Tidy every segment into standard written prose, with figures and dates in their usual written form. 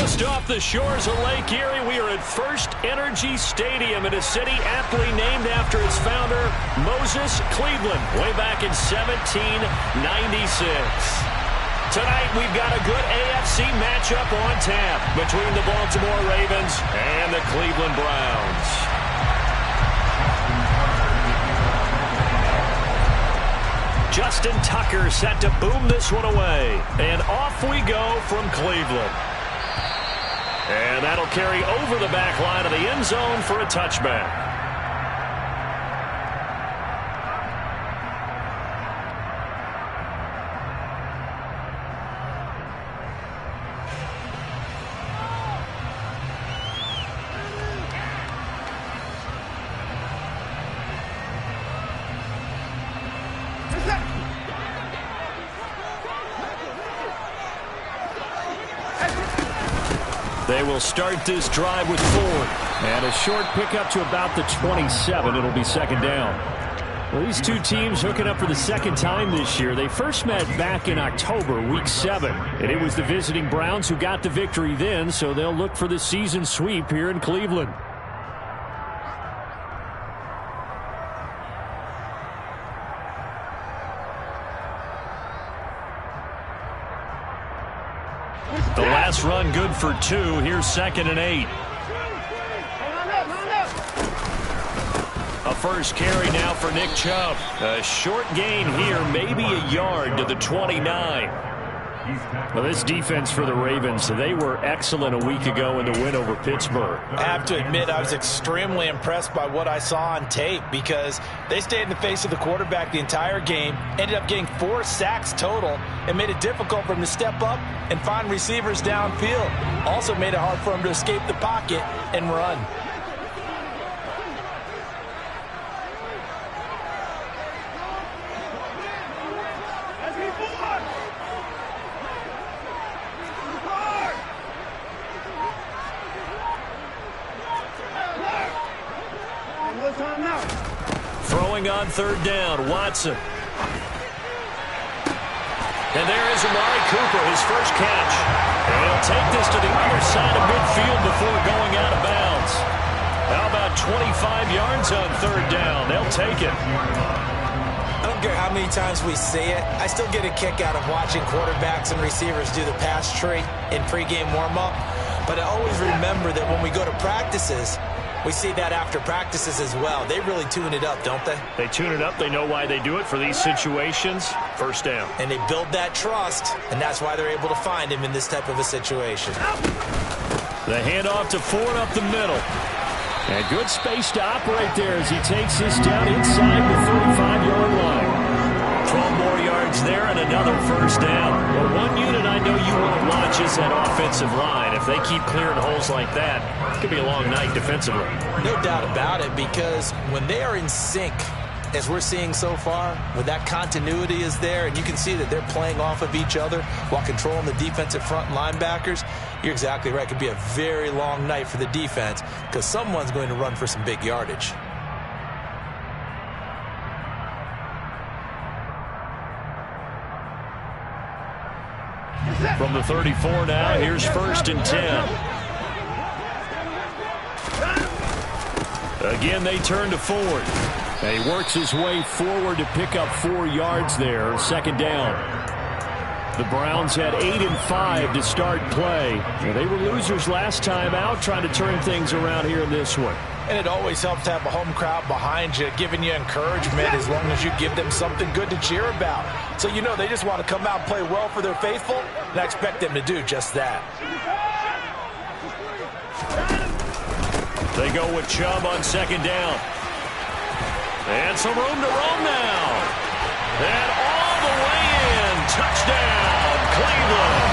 Just off the shores of Lake Erie, we are at First Energy Stadium in a city aptly named after its founder, Moses Cleveland, way back in 1796. Tonight, we've got a good AFC matchup on tap between the Baltimore Ravens and the Cleveland Browns. Justin Tucker set to boom this one away. And off we go from Cleveland. And that'll carry over the back line of the end zone for a touchback. They will start this drive with Ford. And a short pickup to about the 27. It'll be second down. Well, these two teams hooking up for the second time this year. They first met back in October, Week 7. And it was the visiting Browns who got the victory then, so they'll look for the season sweep here in Cleveland. The last run good for 2. Here's 2nd and 8. A first carry now for Nick Chubb. A short gain here, maybe a yard to the 29. Well, this defense for the Ravens, they were excellent a week ago in the win over Pittsburgh. I have to admit, I was extremely impressed by what I saw on tape because they stayed in the face of the quarterback the entire game, ended up getting 4 sacks total, and made it difficult for him to step up and find receivers downfield. Also made it hard for him to escape the pocket and run. Throwing on third down, Watson. And there is Amari Cooper, his first catch. And he'll take this to the other side of midfield before going out of bounds. How about 25 yards on third down? They'll take it. I don't care how many times we say it, I still get a kick out of watching quarterbacks and receivers do the pass tree in pregame warm-up. But I always remember that when we go to practices, we see that after practices as well. They really tune it up, don't they? They tune it up. They know why they do it for these situations. First down. And they build that trust, and that's why they're able to find him in this type of a situation. The handoff to Ford up the middle. And good space to operate there as he takes this down inside the 35-yard line. 12 more yards there and another first down. Well, one unit I know you want to watch is that offensive line. If they keep clearing holes like that, it could be a long night defensively. No doubt about it, because when they are in sync, as we're seeing so far, when that continuity is there and you can see that they're playing off of each other while controlling the defensive front linebackers, you're exactly right. It could be a very long night for the defense because someone's going to run for some big yardage. From the 34 now, here's 1st and 10. Again, they turn to Ford. And he works his way forward to pick up 4 yards there. Second down. The Browns had 8 and 5 to start play. They were losers last time out, trying to turn things around here in this one. And it always helps to have a home crowd behind you, giving you encouragement as long as you give them something good to cheer about. So you know they just want to come out and play well for their faithful, and I expect them to do just that. They go with Chubb on second down. And some room to roam now. And all the way in. Touchdown, Cleveland.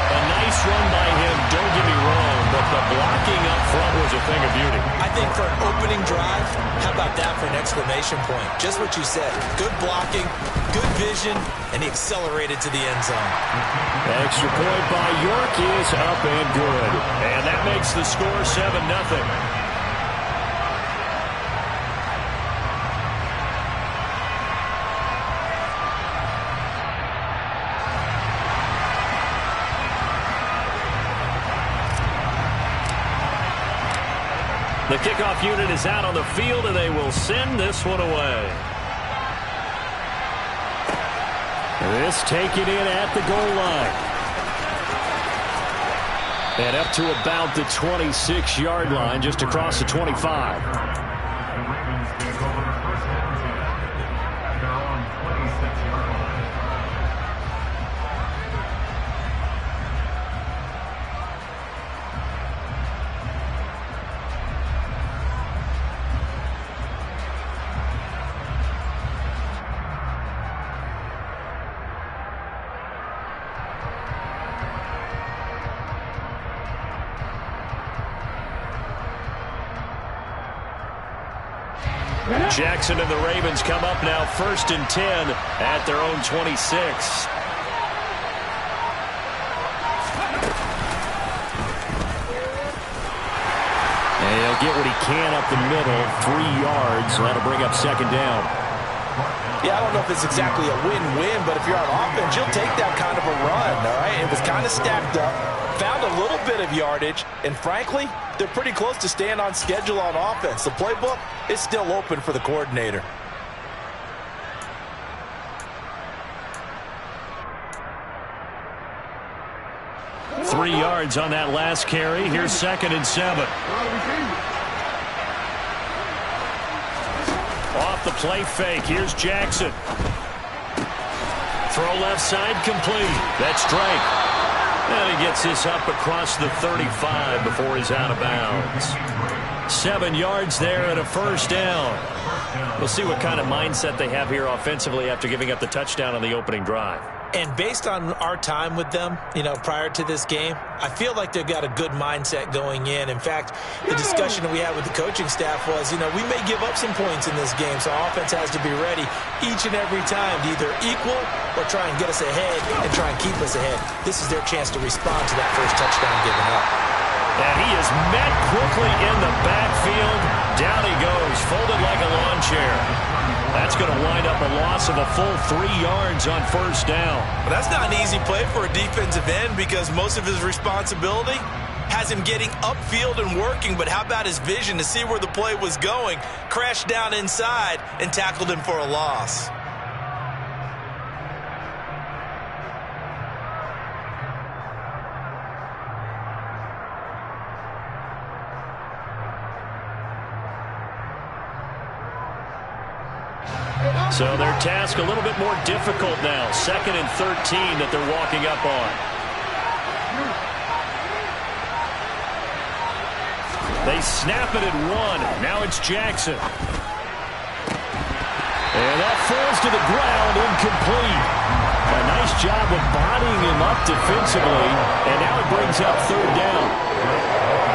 A nice run by him, don't get me wrong, but the blocking up front was a thing of beauty. I think for an opening drive, how about that for an exclamation point? Just what you said. Good blocking, good vision, and he accelerated to the end zone. Extra point by York is up and good. And that makes the score 7-0. The kickoff unit is out on the field, and they will send this one away. This taken in at the goal line. And up to about the 26-yard line, just across the 25. Jackson and the Ravens come up now 1st and 10 at their own 26. And he'll get what he can up the middle, 3 yards. So that'll bring up 2nd down. Yeah, I don't know if it's exactly a win-win, but if you're on offense, you'll take that kind of a run, all right? It was kind of stacked up, found a little bit of yardage, and frankly, they're pretty close to staying on schedule on offense. The playbook is still open for the coordinator. Three yards on that last carry. Here's 2nd and 7. Off the play fake. Here's Jackson. Throw left side complete. That's Drake. And he gets this up across the 35 before he's out of bounds. 7 yards there and a 1st down. We'll see what kind of mindset they have here offensively after giving up the touchdown on the opening drive. And based on our time with them, prior to this game, I feel like they've got a good mindset going in. In fact, the discussion that we had with the coaching staff was, we may give up some points in this game, so offense has to be ready each and every time to either equal or try and get us ahead and try and keep us ahead. This is their chance to respond to that first touchdown given up. And he is met quickly in the backfield. Down he goes, folded like a lawn chair. That's going to wind up a loss of a full 3 yards on 1st down. But that's not an easy play for a defensive end because most of his responsibility has him getting upfield and working. But how about his vision to see where the play was going? Crashed down inside and tackled him for a loss. So their task a little bit more difficult now. 2nd and 13 that they're walking up on. They snap it at 1. Now it's Jackson. And that falls to the ground, incomplete. A nice job of bodying him up defensively. And now it brings up 3rd down.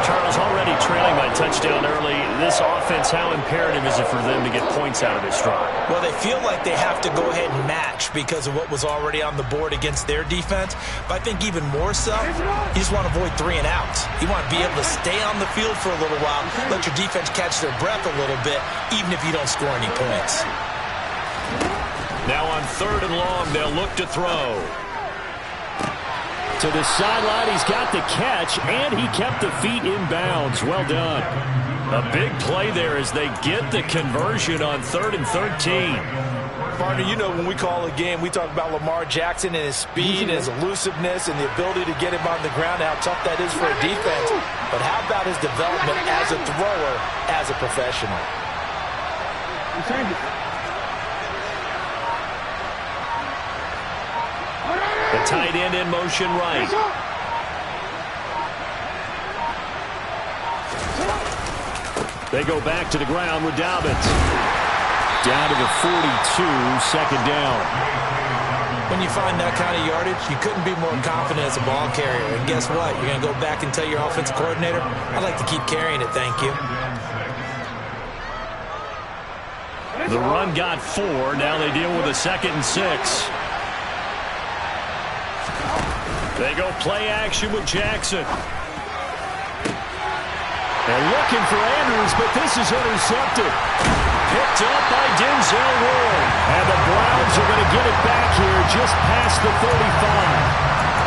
Charles, already trailing by touchdown early. This offense, how imperative is it for them to get points out of this drive? Well, they feel like they have to go ahead and match because of what was already on the board against their defense. But I think even more so, you just want to avoid 3 and outs. You want to be able to stay on the field for a little while, let your defense catch their breath a little bit, even if you don't score any points. Now on 3rd and long, they'll look to throw. To the sideline, he's got the catch, and he kept the feet in bounds. Well done. A big play there as they get the conversion on 3rd and 13. Partner, when we call a game, we talk about Lamar Jackson and his speed and his elusiveness and the ability to get him on the ground, how tough that is for a defense. But how about his development as a thrower, as a professional? The tight end in motion right. They go back to the ground with Dobbins. Down to the 42, 2nd down. When you find that kind of yardage, you couldn't be more confident as a ball carrier. And guess what? You're going to go back and tell your offensive coordinator, I'd like to keep carrying it, thank you. The run got 4. Now they deal with a 2nd and 6. They go play action with Jackson. They're looking for Andrews, but this is intercepted. Picked up by Denzel Ward. And the Browns are going to get it back here just past the 35.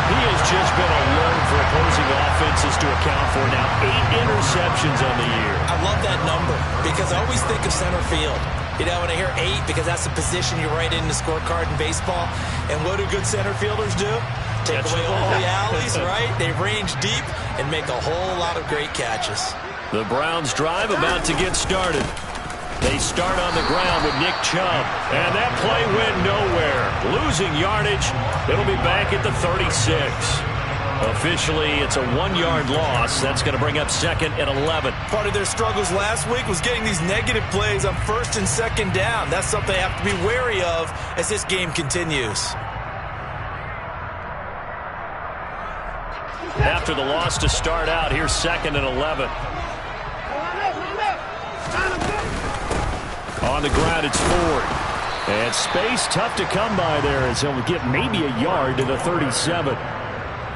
He has just been alone for opposing opposing offenses to account for. Now 8 interceptions on the year. I love that number because I always think of center field. You know, when I hear 8, because that's the position you write in the scorecard in baseball. And what do good center fielders do? Take away all the alleys, right? They range deep and make a whole lot of great catches. The Browns drive about to get started. They start on the ground with Nick Chubb. And that play went nowhere. Losing yardage. It'll be back at the 36. Officially, it's a 1-yard loss. That's going to bring up 2nd and 11. Part of their struggles last week was getting these negative plays on 1st and 2nd down. That's something they have to be wary of as this game continues. After the loss to start out, here's 2nd and 11. On the ground, it's Ford. And space tough to come by there as he'll get maybe a yard to the 37.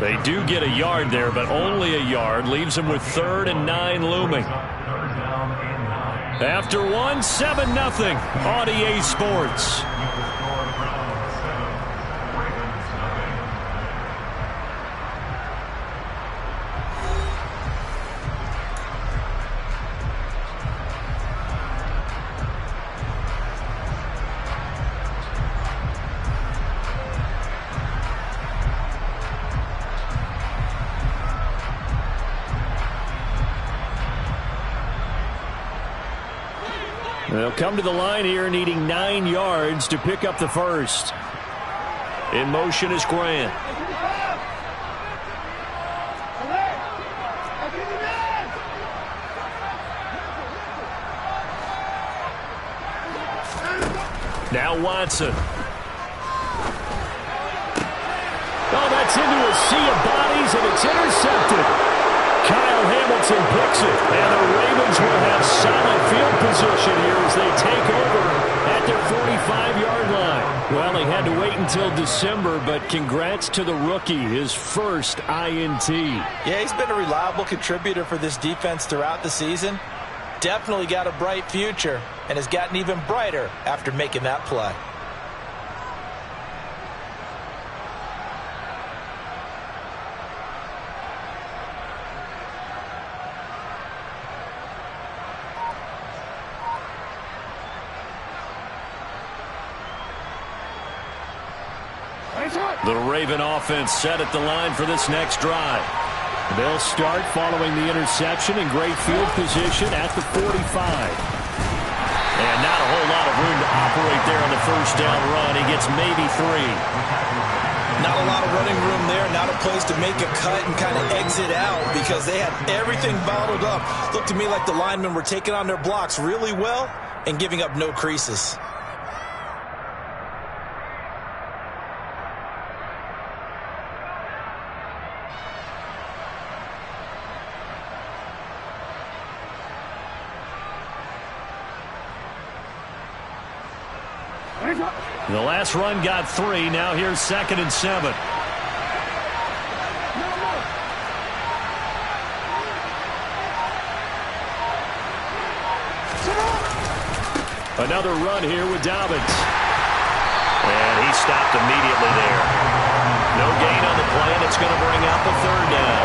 They do get a yard there, but only a yard. Leaves them with 3rd and 9 looming. After 1, 7-0 on EA Sports. They'll come to the line here needing 9 yards to pick up the first. In motion is Grant. Now Watson. Oh, that's into a sea of bodies, and it's intercepted. Kyle Hamilton picks it, and the Ravens will have solid field position here as they take over at their 45-yard line. Well, they had to wait until December, but congrats to the rookie, his first INT. Yeah, he's been a reliable contributor for this defense throughout the season. Definitely got a bright future, and has gotten even brighter after making that play. The Raven offense set at the line for this next drive. They'll start following the interception in great field position at the 45. And not a whole lot of room to operate there on the first down run. He gets maybe 3. Not a lot of running room there. Not a place to make a cut and kind of exit out because they had everything bottled up. Looked to me like the linemen were taking on their blocks really well and giving up no creases. The last run got 3. Now here's 2nd and 7. Another run here with Dobbins. And he stopped immediately there. No gain on the play, and it's going to bring out the 3rd down.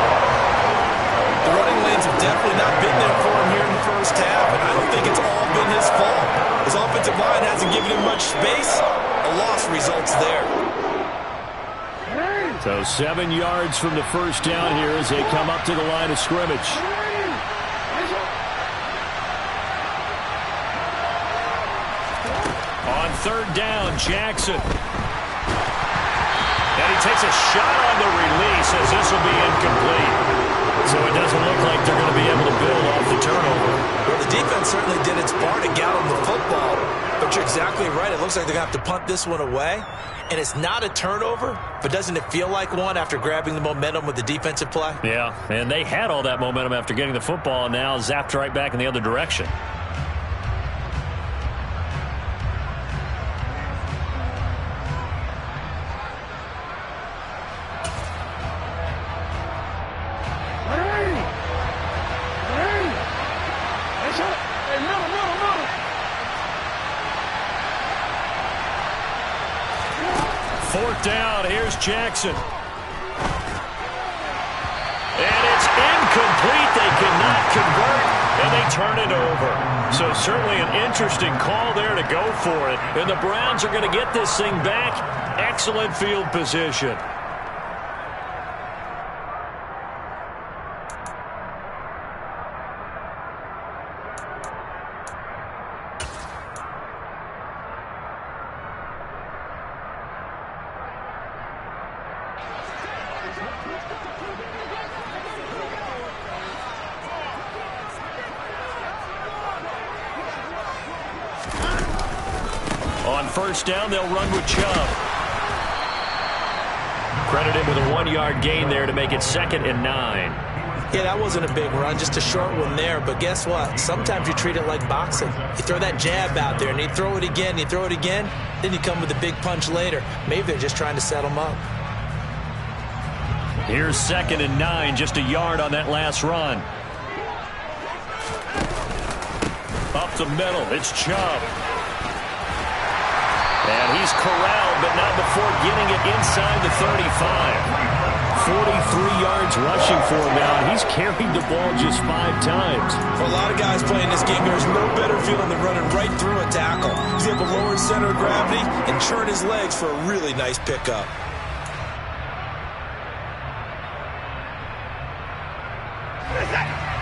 The running lanes have definitely not been there for him here in the first half, and I don't think it's all been his fault. His offensive line hasn't given him much space. A loss results there. So 7 yards from the first down here as they come up to the line of scrimmage. On 3rd down, Jackson. And he takes a shot on the release as this will be incomplete. So it doesn't look like they're going to be able to build off the turnover. Well, the defense certainly did its part to get him the football. But you're exactly right. It looks like they're going to have to punt this one away. And it's not a turnover, but doesn't it feel like one after grabbing the momentum with the defensive play? Yeah, and they had all that momentum after getting the football and now zapped right back in the other direction. Fourth down, here's Jackson. And turn it over. So certainly an interesting call there to go for it. And the Browns are going to get this thing back. Excellent field position. On first down, they'll run with Chubb. Credit him with a 1-yard gain there to make it 2nd and 9. Yeah, that wasn't a big run, just a short one there. But guess what? Sometimes you treat it like boxing. You throw that jab out there, and you throw it again, then you come with a big punch later. Maybe they're just trying to set them up. Here's 2nd and 9, just a yard on that last run. Up the middle, it's Chubb. And he's corralled, but not before getting it inside the 35. 43 yards rushing for him now, and he's carried the ball just 5 times. For a lot of guys playing this game, there's no better feeling than running right through a tackle. He's able to lower his center of gravity and churn his legs for a really nice pickup.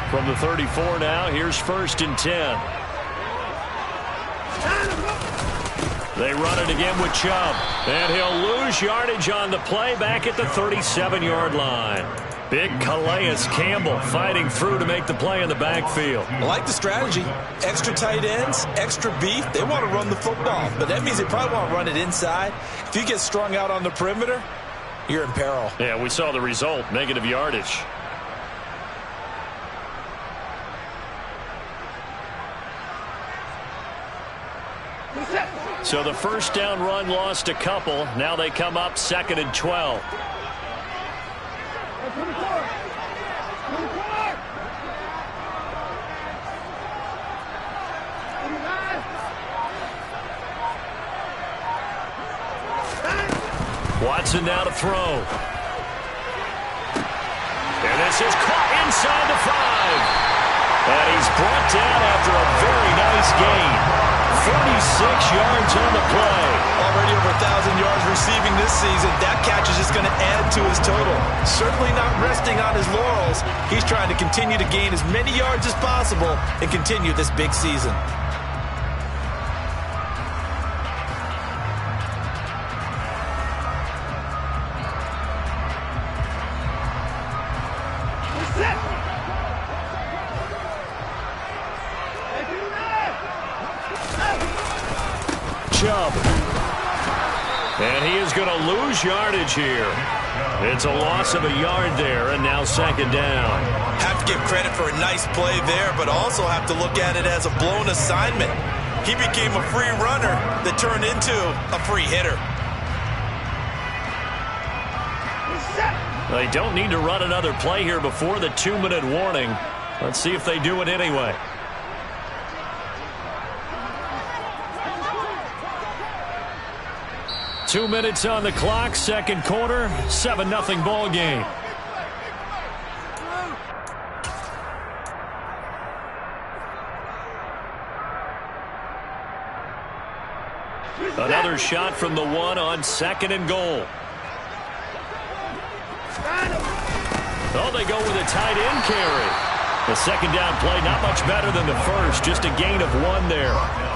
From the 34 now, here's 1st and 10. They run it again with Chubb. And he'll lose yardage on the play back at the 37-yard line. Big Calais Campbell fighting through to make the play in the backfield. I like the strategy. Extra tight ends, extra beef. They want to run the football, but that means they probably want to run it inside. If you get strung out on the perimeter, you're in peril. Yeah, we saw the result, negative yardage. So the first down run lost a couple. Now they come up 2nd and 12. Watson now to throw. And this is caught inside the 5. And he's brought down after a very nice gain. 46 yards on the play. Already over 1,000 yards receiving this season. That catch is just going to add to his total. Certainly not resting on his laurels. He's trying to continue to gain as many yards as possible and continue this big season. And he is going to lose yardage here. It's a loss of a yard there, and now 2nd down. Have to give credit for a nice play there, but also have to look at it as a blown assignment. He became a free runner that turned into a free hitter. They don't need to run another play here before the 2-minute warning. Let's see if they do it anyway. Two minutes on the clock, 2nd quarter, 7-0 ball game. Another shot from the 1 on 2nd and goal. Oh, they go with a tight end carry. The 2nd down play, not much better than the first, just a gain of 1 there.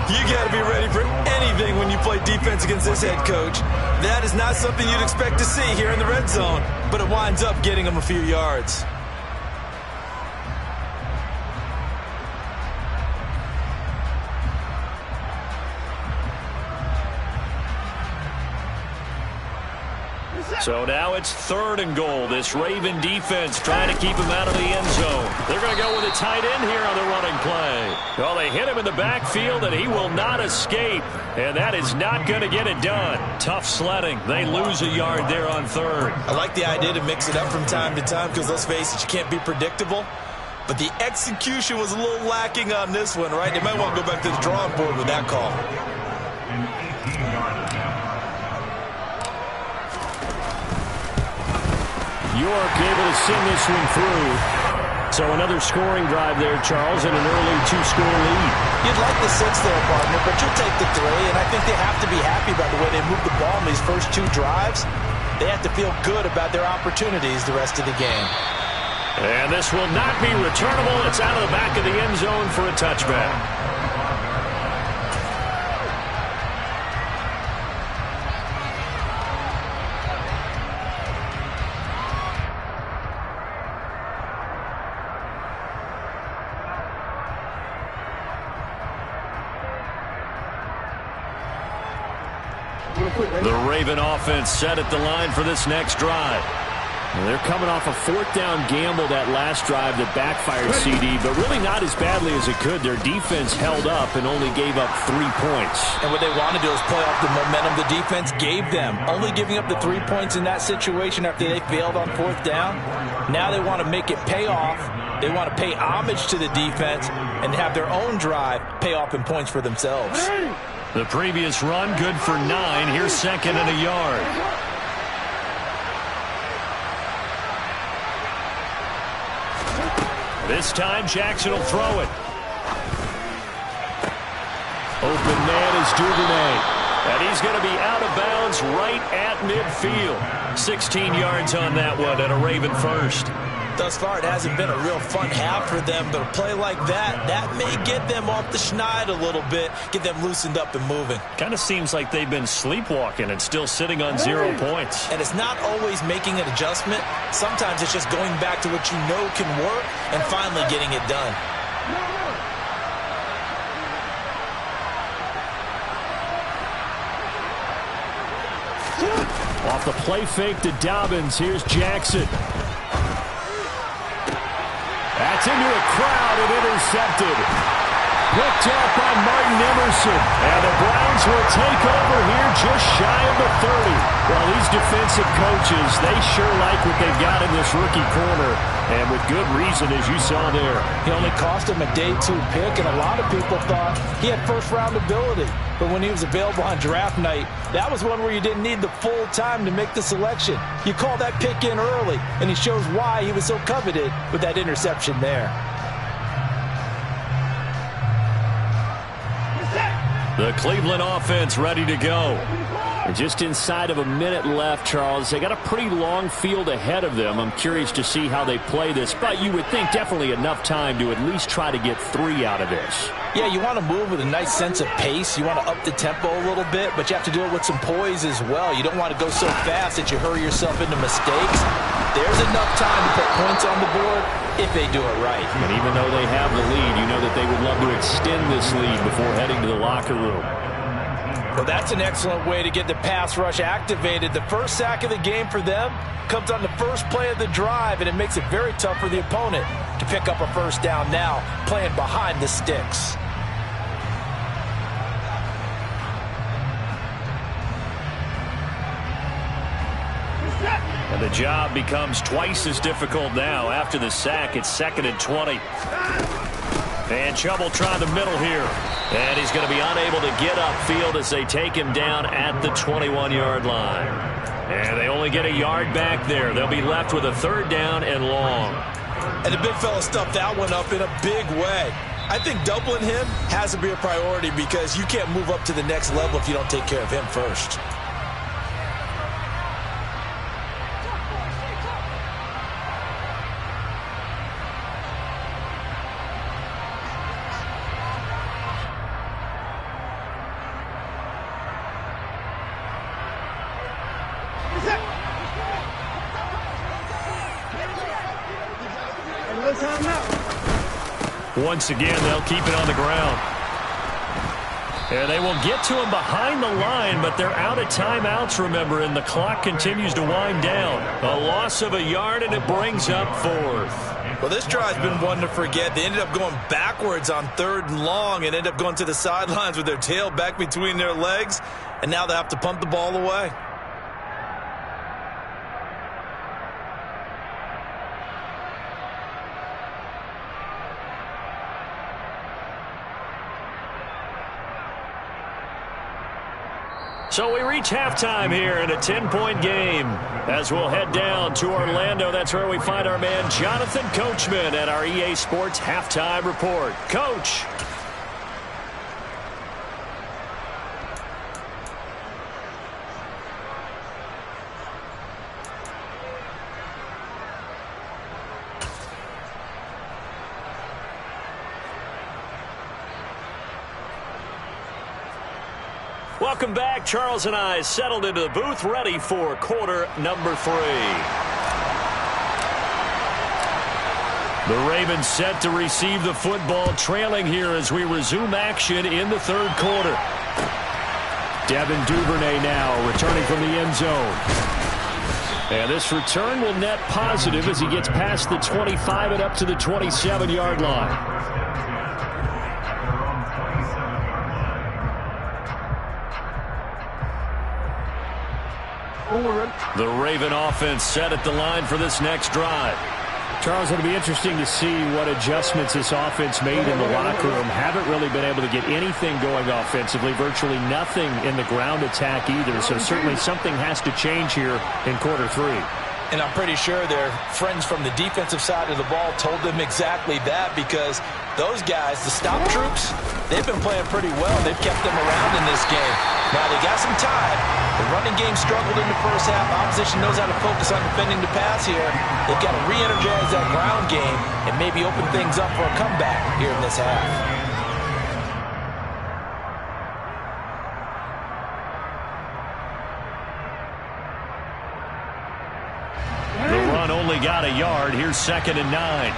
You got to be ready for anything when you play defense against this head coach. That is not something you'd expect to see here in the red zone, but it winds up getting him a few yards. So now it's 3rd and goal. This Raven defense trying to keep him out of the end zone. They're going to go with a tight end here on the running play. Well, they hit him in the backfield, and he will not escape. And that is not going to get it done. Tough sledding. They lose a yard there on 3rd. I like the idea to mix it up from time to time because, let's face it, you can't be predictable. But the execution was a little lacking on this one, right? They might want to go back to the drawing board with that call. York able to send this one through. So another scoring drive there, Charles, and an early 2-score lead. You'd like the 6 there, partner, but you'll take the 3, and I think they have to be happy about the way they moved the ball in these first 2 drives. They have to feel good about their opportunities the rest of the game. And this will not be returnable. It's out of the back of the end zone for a touchback. The Raven offense set at the line for this next drive. Well, they're coming off a 4th down gamble that last drive that backfired, CD, but really not as badly as it could. Their defense held up and only gave up 3 points. And what they want to do is play off the momentum the defense gave them. Only giving up the 3 points in that situation after they failed on 4th down. Now they want to make it pay off. They want to pay homage to the defense and have their own drive pay off in points for themselves. The previous run, good for 9. Here's 2nd and a yard. This time, Jackson will throw it. Open man is Duvernay. And he's going to be out of bounds right at midfield. 16 yards on that one and a Raven first. Thus far, it hasn't been a real fun half for them, but a play like that may get them off the schneid a little bit, get them loosened up and moving. Kind of seems like they've been sleepwalking and still sitting on 0 points. And it's not always making an adjustment. Sometimes it's just going back to what you know can work and finally getting it done. Off the play fake to Dobbins, here's Jackson. That's into a crowd and intercepted. Picked up by Martin Emerson. And the Browns will take over here just shy of the 30. Well, these defensive coaches, they sure like what they've got in this rookie corner. And with good reason, as you saw there. He only cost him a day 2 pick, and a lot of people thought he had first-round ability. But when he was available on draft night, that was one where you didn't need the full time to make the selection. You call that pick in early, and he shows why he was so coveted with that interception there. The Cleveland offense ready to go. And just inside of a minute left, Charles. They got a pretty long field ahead of them. I'm curious to see how they play this, but you would think definitely enough time to at least try to get 3 out of this. Yeah, you want to move with a nice sense of pace. You want to up the tempo a little bit, but you have to do it with some poise as well. You don't want to go so fast that you hurry yourself into mistakes. There's enough time to put points on the board if they do it right. And even though they have the lead, you know that they would love to extend this lead before heading to the locker room. Well, that's an excellent way to get the pass rush activated. The first sack of the game for them comes on the first play of the drive, and it makes it very tough for the opponent to pick up a first down now, playing behind the sticks. And the job becomes twice as difficult now. After the sack, it's 2nd and 20. And Chubb trying the middle here. And he's going to be unable to get upfield as they take him down at the 21-yard line. And they only get a yard back there. They'll be left with a 3rd down and long. And the big fella stuffed that one up in a big way. I think doubling him has to be a priority because you can't move up to the next level if you don't take care of him first. Once again, they'll keep it on the ground. And they will get to him behind the line, but they're out of timeouts, remember, and the clock continues to wind down. A loss of a yard, and it brings up 4th. Well, this drive's been one to forget. They ended up going backwards on 3rd and long and ended up going to the sidelines with their tail back between their legs, and now they have to pump the ball away. So we reach halftime here in a 10-point game. As we'll head down to Orlando, that's where we find our man Jonathan Coachman at our EA Sports Halftime Report. Coach. Welcome back. Charles and I settled into the booth, ready for quarter number 3. The Ravens set to receive the football, trailing here as we resume action in the third quarter. Devin Duvernay now returning from the end zone. And this return will net positive as he gets past the 25 and up to the 27-yard line. The Raven offense set at the line for this next drive. Charles, it'll be interesting to see what adjustments this offense made in the locker room. Haven't really been able to get anything going offensively, virtually nothing in the ground attack either. So certainly something has to change here in quarter 3. And I'm pretty sure their friends from the defensive side of the ball told them exactly that, because those guys, the stop troops, they've been playing pretty well. They've kept them around in this game. Now they got some time. The running game struggled in the first half. Opposition knows how to focus on defending the pass here. They've got to re-energize that ground game and maybe open things up for a comeback here in this half. The run only got a yard. Here's 2nd and 9.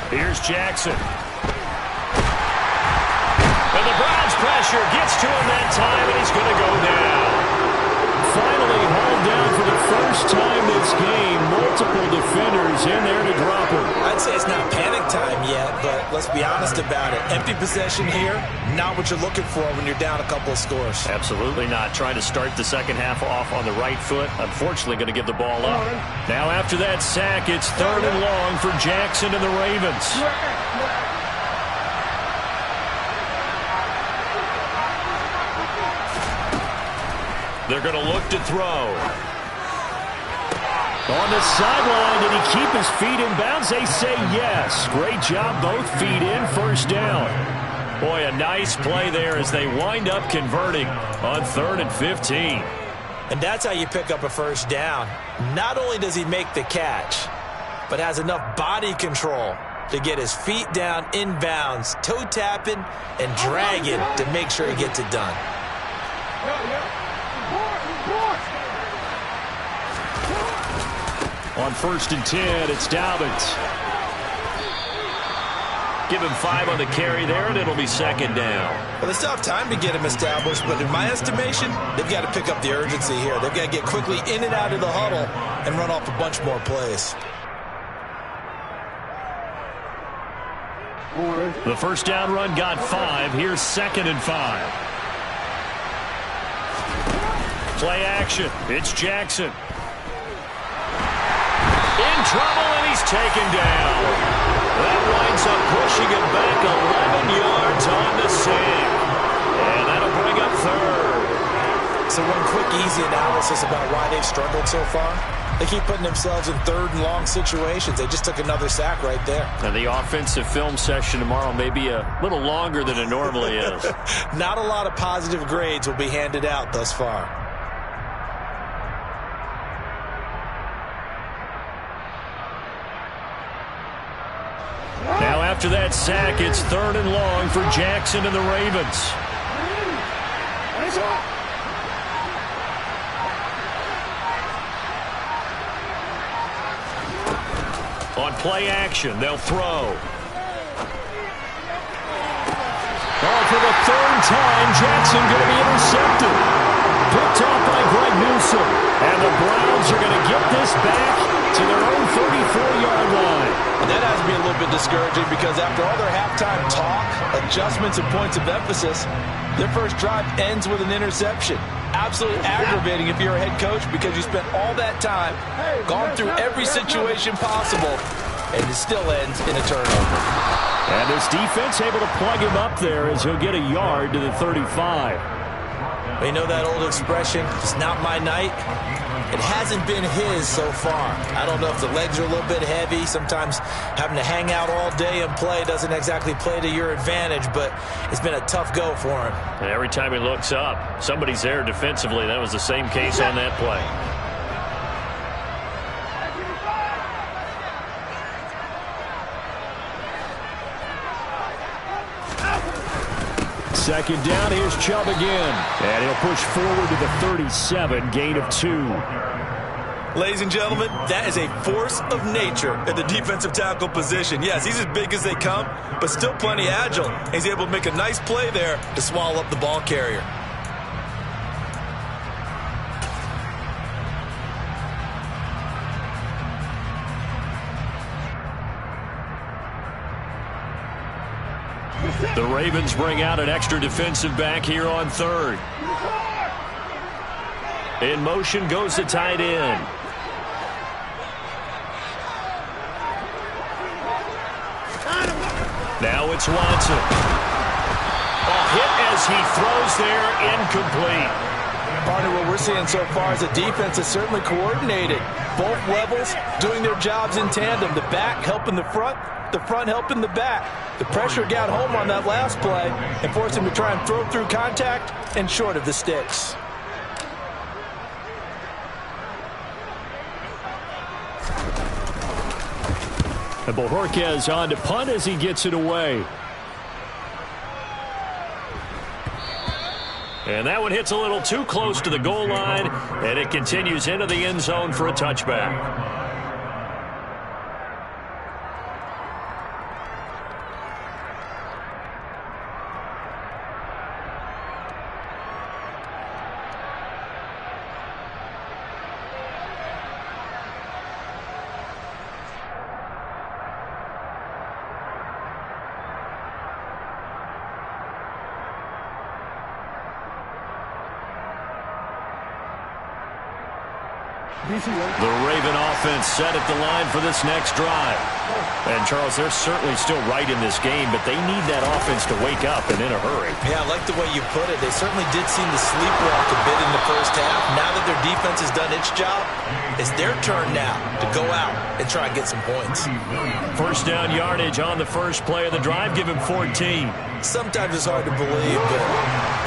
Here's Jackson. And the Browns pressure gets to him that time, and he's going to go down. Finally hauled down for the first time this game. Multiple defenders in there to drop him. I'd say it's not panic time yet, but let's be honest about it. Empty possession here, not what you're looking for when you're down a couple of scores. Absolutely not. Trying to start the second half off on the right foot. Unfortunately, going to give the ball up. Now after that sack, it's 3rd and long for Jackson and the Ravens. They're going to look to throw. On the sideline, did he keep his feet in bounds? They say yes. Great job, both feet in, first down. Boy, a nice play there as they wind up converting on 3rd and 15. And that's how you pick up a first down. Not only does he make the catch, but has enough body control to get his feet down inbounds, toe tapping and dragging to make sure he gets it done. On 1st and 10, it's Dobbins. Give him 5 on the carry there, and it'll be 2nd down. Well, they still have time to get him established, but in my estimation, they've got to pick up the urgency here. They've got to get quickly in and out of the huddle and run off a bunch more plays. The first down run got 5. Here's 2nd and 5. Play action. It's Jackson. In trouble, and he's taken down. That winds up pushing him back 11 yards on the sack. And that'll bring up 3rd. So one quick, easy analysis about why they've struggled so far. They keep putting themselves in 3rd and long situations. They just took another sack right there. And the offensive film session tomorrow may be a little longer than it normally is. Not a lot of positive grades will be handed out thus far. Now after that sack, it's 3rd and long for Jackson and the Ravens. On play action, they'll throw. Oh, for the 3rd time, Jackson going to be intercepted. Picked off by Greg Newsome. And the Browns are going to get this back to their own 34-yard line. That has to be a little bit discouraging, because after all their halftime talk, adjustments and points of emphasis, their first drive ends with an interception. Absolutely aggravating if you're a head coach, because you spent all that time, gone through every situation possible, and it still ends in a turnover. And this defense able to plug him up there as he'll get a yard to the 35. You know that old expression, it's not my night? It hasn't been his so far. I don't know if the legs are a little bit heavy. Sometimes having to hang out all day and play doesn't exactly play to your advantage, but it's been a tough go for him. And every time he looks up, somebody's there defensively. That was the same case on that play. Second down, here's Chubb again. And he'll push forward to the 37, gain of 2. Ladies and gentlemen, that is a force of nature at the defensive tackle position. Yes, he's as big as they come, but still plenty agile. He's able to make a nice play there to swallow up the ball carrier. The Ravens bring out an extra defensive back here on third. In motion goes the tight end. Now it's Watson. A hit as he throws there, incomplete. Partner, what we're seeing so far is the defense is certainly coordinated. Both levels doing their jobs in tandem. The back helping the front helping the back. The pressure got home on that last play and forced him to try and throw through contact and short of the sticks. And Bojorquez on to punt as he gets it away. And that one hits a little too close to the goal line, and it continues into the end zone for a touchback. The Raven offense set at the line for this next drive. And, Charles, they're certainly still right in this game, but they need that offense to wake up and in a hurry. Yeah, I like the way you put it. They certainly did seem to sleepwalk a bit in the first half. Now that their defense has done its job, it's their turn now to go out and try and get some points. First down yardage on the first play of the drive. Give him 14. Sometimes it's hard to believe, but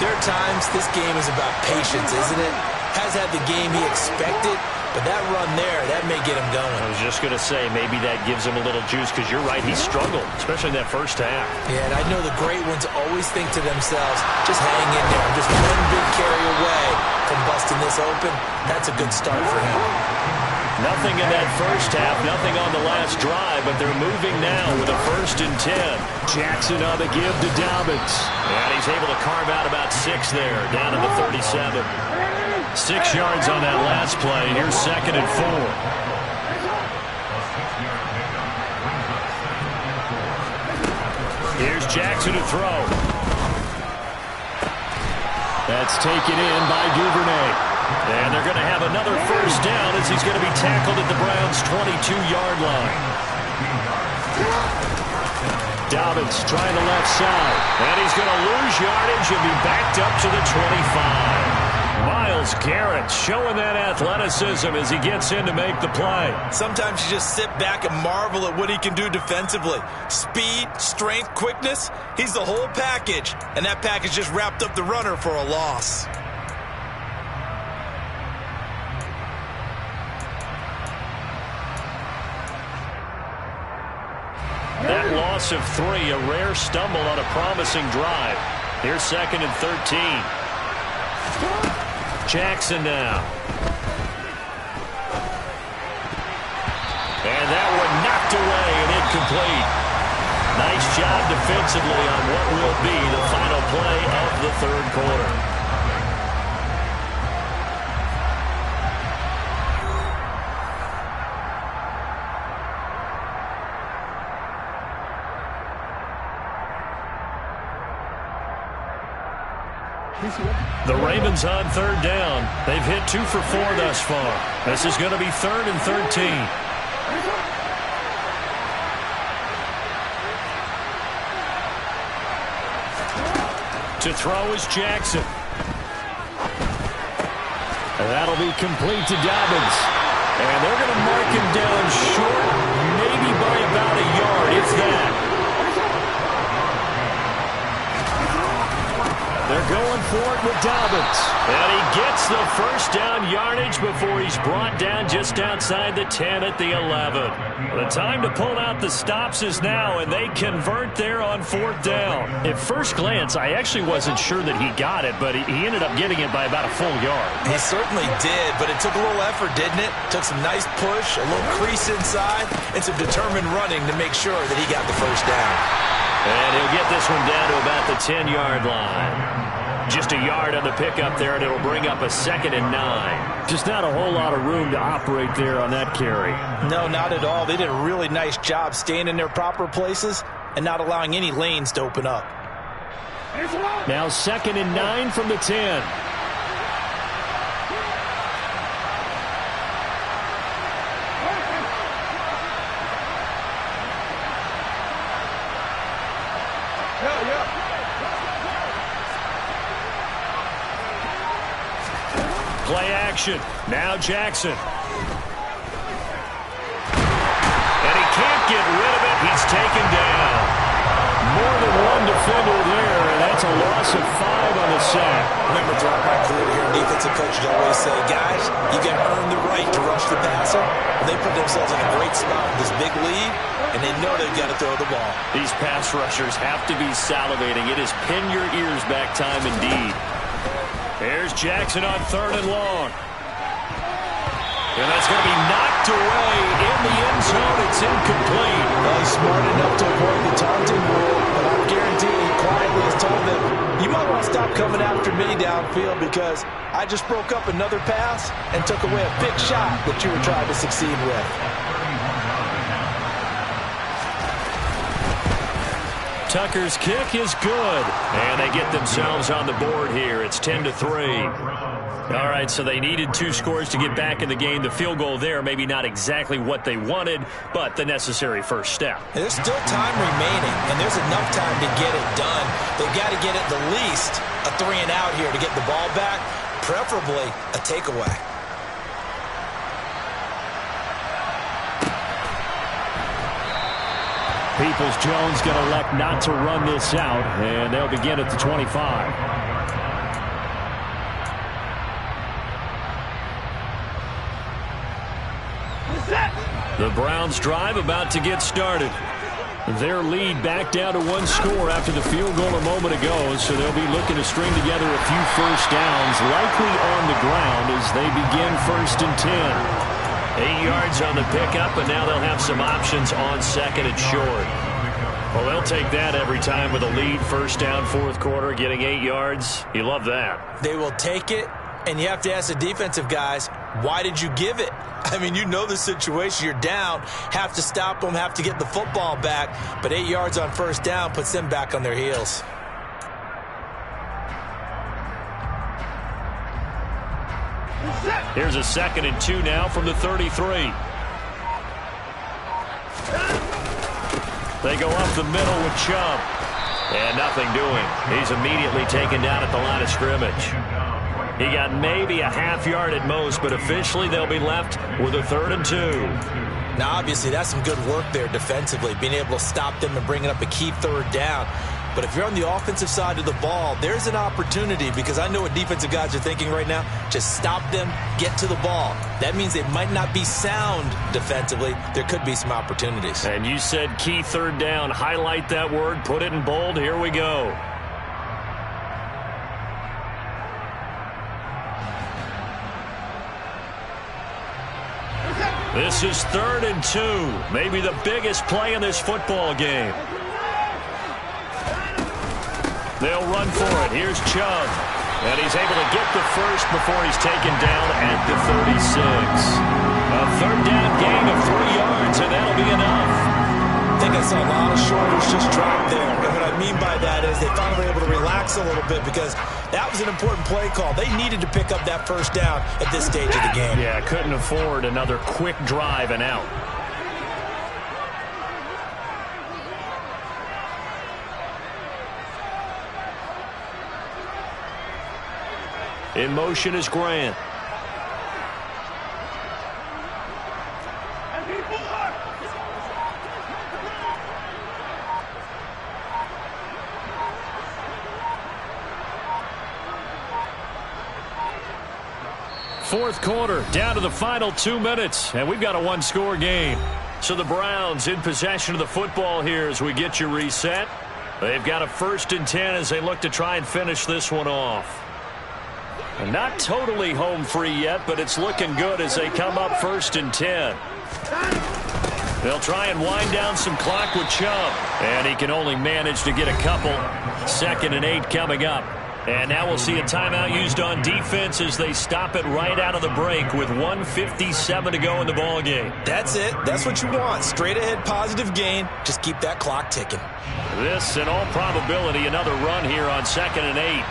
there are times this game is about patience, isn't it? Has had the game he expected, but that run there, that may get him going. I was just going to say, maybe that gives him a little juice, because you're right, he struggled, especially in that first half. Yeah, and I know the great ones always think to themselves, just hang in there. I'm just one big carry away from busting this open. That's a good start for him. Nothing in that first half, nothing on the last drive, but they're moving now with a 1st and 10. Jackson on the give to Dobbins. And he's able to carve out about 6 there, down to the 37. 6 yards on that last play. Here's 2nd and 4. Here's Jackson to throw. That's taken in by Duvernay. And they're going to have another first down as he's going to be tackled at the Browns' 22-yard line. Dobbins trying the left side. And he's going to lose yardage and be backed up to the 25. Myles Garrett showing that athleticism as he gets in to make the play. Sometimes you just sit back and marvel at what he can do defensively. Speed, strength, quickness, he's the whole package. And that package just wrapped up the runner for a loss. That loss of 3, a rare stumble on a promising drive. Here's 2nd and 13. Jackson now. And that one knocked away and incomplete. Nice job defensively on what will be the final play of the 3rd quarter. The Ravens on 3rd down. They've hit 2 for 4 thus far. This is going to be 3rd and 13. To throw is Jackson. And that'll be complete to Dobbins. And they're going to mark him down short, maybe by about a yard, if that. They're going for it with Dobbins. And he gets the first down yardage before he's brought down just outside the 10 at the 11. The time to pull out the stops is now, and they convert there on 4th down. At first glance, I actually wasn't sure that he got it, but he ended up getting it by about a full yard. He certainly did, but it took a little effort, didn't it? Took some nice push, a little crease inside, and some determined running to make sure that he got the first down. And he'll get this one down to about the 10-yard line. Just a yard on the pickup there, and it'll bring up a 2nd and 9. Just not a whole lot of room to operate there on that carry. No, not at all. They did a really nice job staying in their proper places and not allowing any lanes to open up. Now 2nd and 9 from the 10. Play action. Now Jackson. And he can't get rid of it. He's taken down. More than one defender there, and that's a loss of 5 on the sack. Remember, throughout my career here, defensive coaches always say, guys, you can earn the right to rush the passer. They put themselves in a great spot with this big lead, and they know they've got to throw the ball. These pass rushers have to be salivating. It is pin your ears back time indeed. Here's Jackson on 3rd and long. And that's going to be knocked away in the end zone. It's incomplete. Well, he's smart enough to avoid the taunting rule, but I'm guaranteeing he quietly has told them, you might want to stop coming after me downfield because I just broke up another pass and took away a big shot that you were trying to succeed with. Tucker's kick is good, and they get themselves on the board here. It's 10-3. All right, so they needed 2 scores to get back in the game. The field goal there, maybe not exactly what they wanted, but the necessary first step. There's still time remaining, and there's enough time to get it done. They've got to get at the least a 3-and-out here to get the ball back, preferably a takeaway. Peoples-Jones going to elect not to run this out, and they'll begin at the 25. The Browns drive about to get started. Their lead back down to 1 score after the field goal a moment ago, so they'll be looking to string together a few first downs, likely on the ground as they begin 1st and 10. 8 yards on the pickup, and now they'll have some options on 2nd and short. Well, they'll take that every time with a lead. 1st down, 4th quarter, getting 8 yards. You love that. They will take it, and you have to ask the defensive guys, why did you give it? I mean, you know the situation. You're down, have to stop them, have to get the football back, but 8 yards on 1st down puts them back on their heels. Here's a 2nd and 2 now from the 33. They go up the middle with Chubb. And nothing doing. He's immediately taken down at the line of scrimmage. He got maybe a half yard at most, but officially they'll be left with a 3rd and 2. Now, obviously, that's some good work there defensively, being able to stop them and bringing up a key 3rd down. But if you're on the offensive side of the ball, there's an opportunity because I know what defensive guys are thinking right now. Just stop them, get to the ball. That means they might not be sound defensively. There could be some opportunities. And you said key 3rd down. Highlight that word. Put it in bold. Here we go. This is 3rd and 2. Maybe the biggest play in this football game. They'll run for it. Here's Chubb. And he's able to get the first before he's taken down at the 36. A 3rd down gain of 3 yards, and that'll be enough. I think I saw a lot of shoulders just drop there. And what I mean by that is they finally were able to relax a little bit because that was an important play call. They needed to pick up that 1st down at this stage of the game. Yeah, couldn't afford another quick drive and out. In motion is Grant. Fourth quarter, down to the final 2 minutes, and we've got a one-score game. So the Browns in possession of the football here as we get you reset. They've got a 1st and 10 as they look to try and finish this one off. And not totally home free yet, but it's looking good as they come up 1st and 10. They'll try and wind down some clock with Chubb, and he can only manage to get a couple. 2nd and 8 coming up. And now we'll see a timeout used on defense as they stop it right out of the break with 1:57 to go in the ballgame. That's it. That's what you want. Straight ahead positive gain. Just keep that clock ticking. This, in all probability, another run here on 2nd and 8.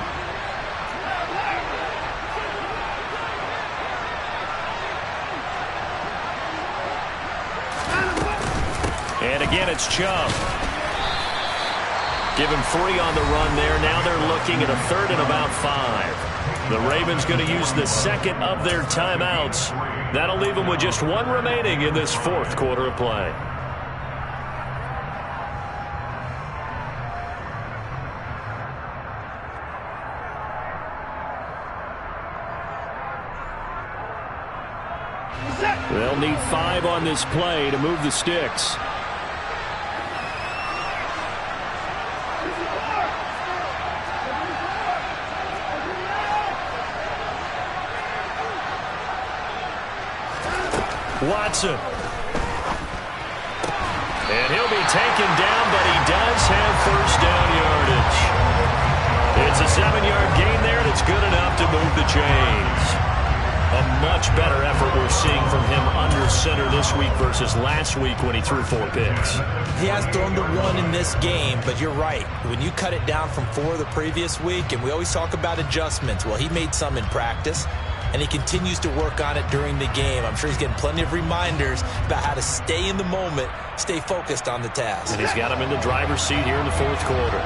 And again, it's Chubb. Give him 3 on the run there. Now they're looking at a 3rd and about 5. The Ravens going to use the 2nd of their timeouts. That'll leave them with just 1 remaining in this 4th quarter of play. They'll need 5 on this play to move the sticks. Watson. And he'll be taken down, but he does have 1st down yardage. It's a 7-yard gain there, and it's good enough to move the chains. A much better effort we're seeing from him under center this week versus last week when he threw 4 picks. He has thrown the 1 in this game, but you're right. When you cut it down from 4 the previous week, and we always talk about adjustments, well, he made some in practice, and he continues to work on it during the game. I'm sure he's getting plenty of reminders about how to stay in the moment, stay focused on the task. And he's got him in the driver's seat here in the 4th quarter.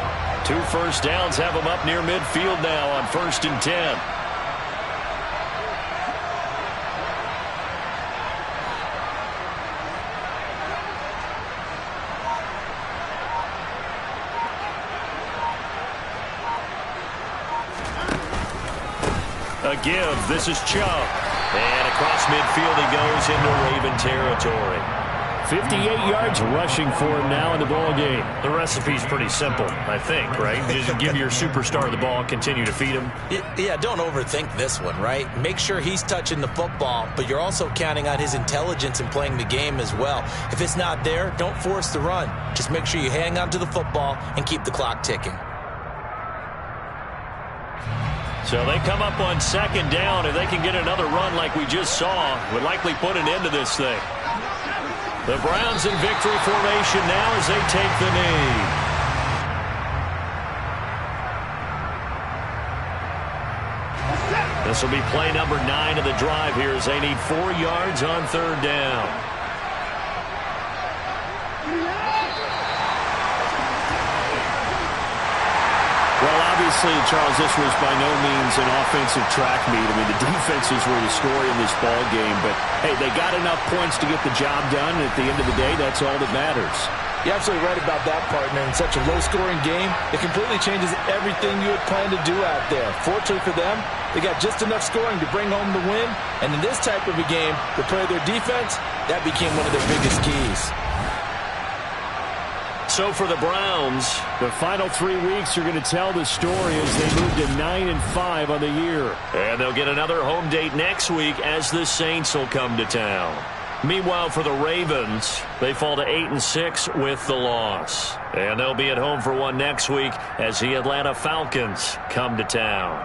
2 first downs have him up near midfield now on 1st and 10. A give. This is Chubb. And across midfield he goes into Raven territory. 58 yards rushing for him now in the ball game. The recipe's pretty simple, I think, right? Just give your superstar the ball, continue to feed him. Yeah, don't overthink this one, right? Make sure he's touching the football, but you're also counting on his intelligence in playing the game as well. If it's not there, don't force the run. Just make sure you hang on to the football and keep the clock ticking. So they come up on 2nd down. If they can get another run like we just saw, would likely put an end to this thing. The Browns in victory formation now as they take the knee. This will be play number 9 of the drive here as they need 4 yards on 3rd down. Well, obviously, Charles, this was by no means an offensive track meet. I mean, the defenses were the story in this ball game. But, hey, they got enough points to get the job done. And at the end of the day, that's all that matters. You're absolutely right about that, partner. In such a low-scoring game, it completely changes everything you had planned to do out there. Fortunately for them, they got just enough scoring to bring home the win. And in this type of a game, to play their defense, that became one of their biggest keys. So for the Browns, the final 3 weeks are going to tell the story as they move to 9-5 on the year. And they'll get another home date next week as the Saints will come to town. Meanwhile, for the Ravens, they fall to 8-6 with the loss. And they'll be at home for one next week as the Atlanta Falcons come to town.